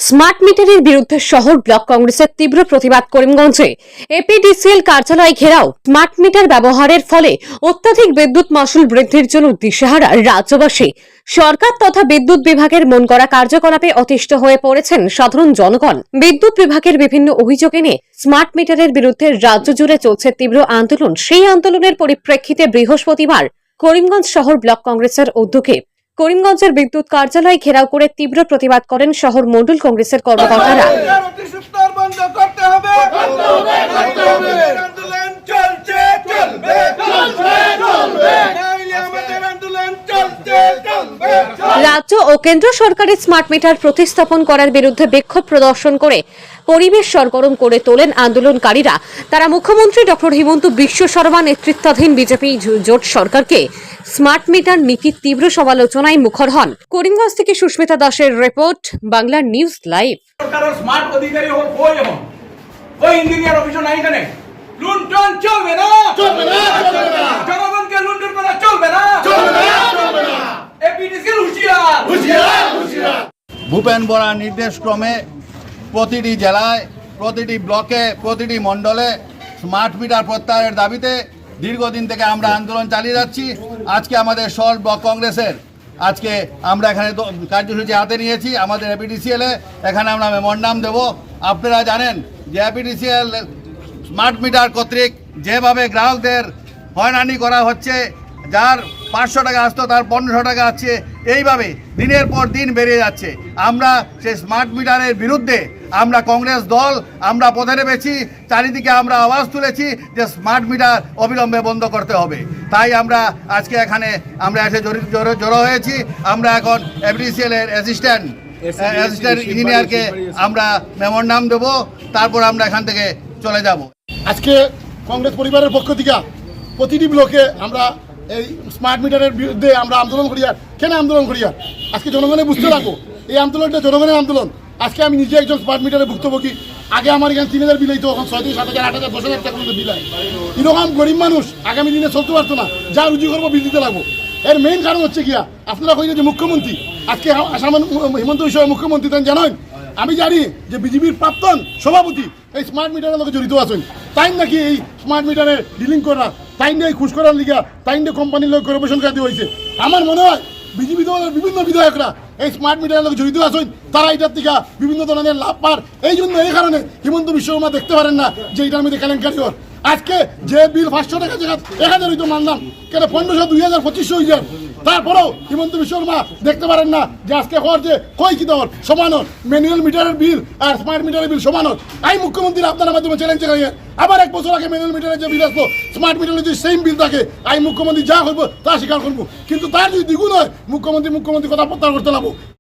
Smart মিটারের বিরুদ্ধে শহর ব্লক কংগ্রেসের তীব্র প্রতিবাদ করিমগঞ্জে এপিডিসিএল কার্যালয় ঘেরাও। স্মার্ট মিটার ব্যবহারের ফলে অত্যাধিক বিদ্যুৎ মাশুল বৃদ্ধির জন্য দিশেহারা রাজ্যবাসী। সরকার তথা বিদ্যুৎ বিভাগের মন করা কার্যকলাপে অতিষ্ঠ হয়ে পড়েছেন সাধারণ জনগণ। বিদ্যুৎ বিভাগের বিভিন্ন অভিযোগ এনে স্মার্ট মিটারের বিরুদ্ধে রাজ্য জুড়ে চলছে তীব্র আন্দোলন। সেই আন্দোলনের পরিপ্রেক্ষিতে বৃহস্পতিবার করিমগঞ্জ শহর ব্লক কংগ্রেসের উদ্যোগে করিমগঞ্জের বিদ্যুৎ কার্যালয় ঘেরাও করে তীব্র প্রতিবাদ করেন শহর মণ্ডল কংগ্রেসের কর্মকর্তারা। রাজ্য ও কেন্দ্র সরকারের স্মার্ট মিটার প্রতিস্থাপন করার বিরুদ্ধে বিক্ষোভ প্রদর্শন করে পরিবেশ সরগরম করে তোলেন আন্দোলনকারীরা। তারা মুখ্যমন্ত্রী ডক্টর হিমন্ত বিশ্ব শর্মা নেতৃত্বাধীন বিজেপি জোট সরকারকে স্মার্ট মিটার নীতির তীব্র সমালোচনায় মুখর হন। করিমগঞ্জ থেকে সুস্মিতা দাসের report, Bangla news live. Smart অধিকারী হোক ওই ইঞ্জিনিয়ার অফিসার নাই এখানে লুণ্ঠন চলবে না, জনগণকে লুণ্ঠন করা চলবে না। এপিডিসিএল হুঁশিয়ার। ভূপেন বরার নির্দেশক্রমে প্রতিটি জেলায়, প্রতিটি ব্লকে, প্রতিটি মণ্ডলে স্মার্ট মিটার প্রত্যাহারের দাবিতে দীর্ঘদিন থেকে আমরা আন্দোলন চালিয়ে যাচ্ছি। আজকে আমাদের শহর ব্লক কংগ্রেসের আজকে আমরা এখানে কার্যসূচি হাতে নিয়েছি। আমাদের এপিডিসিএলে এখানে আমরা মেমোরান্ডাম দেব। আপনারা জানেন যে এপিডিসিএল স্মার্ট মিটার কর্তৃক যেভাবে গ্রাহকদের হয়রানি করা হচ্ছে, যার 500 টাকা আসতো তার 1500 টাকা আসছে, এইভাবে দিনের পর দিন বেড়ে যাচ্ছে। আমরা সেই স্মার্ট মিটারের বিরুদ্ধে আমরা কংগ্রেস দল আমরা পথে নেমেছি। চারিদিকে আমরা আওয়াজ তুলেছি যে স্মার্ট মিটার অবিলম্বে বন্ধ করতে হবে। তাই আমরা আজকে এখানে আমরা এসে জড়ো হয়েছি। আমরা এখন এপিডিসিএল এর অ্যাসিস্ট্যান্ট ইঞ্জিনিয়ারকে আমরা মেমোরান্ডাম দেবো, তারপর আমরা এখান থেকে চলে যাব। আজকে কংগ্রেস পরিবারের পক্ষ থেকে প্রতিটি ব্লকে আমরা এই স্মার্ট মিটারের বিরুদ্ধে আমরা আন্দোলন করি। আর কেন আন্দোলন করি? আজকে জনগণের বুঝতে লাগবো এই আন্দোলনটা জনগণের আন্দোলন। আজকে আমি নিজে একজন স্মার্ট মিটারে ভুক্তভোগী। আগে আমার এখানে 3000 বিল হইতো, এখন 6,000, 7,000, 8,000, 10,000 টাকা বিল হয়। এরকম গরিব মানুষ আগামী দিনে চলতে পারতো না, যা রুজি করবো বিল দিতে লাগবো। এর মেইন কারণ হচ্ছে গিয়া আপনারা কইলেন যে মুখ্যমন্ত্রী আজকে আসাম হিমন্ত বিশ্ব মুখ্যমন্ত্রী তাই জানেন। আমি জানি যে বিজেপির প্রাক্তন সভাপতি এই স্মার্ট মিটারের লোকে জড়িত আছেন। তাই নাকি এই স্মার্ট মিটারে ডিলিং করা, তাই নিয়ে খুশ করার লিগা, তাই নিয়ে কোম্পানির লোক কর্পোরেশন কাটি হয়েছে। আমার মনে হয় বিজেপি দলের বিভিন্ন বিধায়করা এই স্মার্ট মিটারের লোক জড়িত আছেন, তারা এটার থেকে বিভিন্ন ধরনের লাভ পার। এই জন্য এই কারণে হিমন্ত বিশ্ব শর্মা দেখতে পারেন না যে এটার মধ্যে কেলেঙ্কারি হর। আজকে যে বিল 500 টাকা জায়গা 1000 হইতো মানলাম, কেন 1500, 2000, 2500 হয়ে যায়। তারপরেও হিমন্ত বিশ্ব শর্মা দেখতে পারেন না যে আজকে হওয়ার যে কই কি দেওয়ার সমান ম্যানুয়াল মিটারের বিল আর স্মার্ট মিটারের বিল সমান। এই মুখ্যমন্ত্রীর আপনার মাধ্যমে চ্যালেঞ্জ করেন। আবার 1 বছর আগে ম্যানুয়াল মিটারের যে বিল আসলো, স্মার্ট মিটারের যদি সেম বিল থাকে, এই মুখ্যমন্ত্রী যা করবো তা স্বীকার করবো। কিন্তু তার যদি দ্বিগুণ হয় মুখ্যমন্ত্রী কথা প্রত্যাহার করতে লাগবো।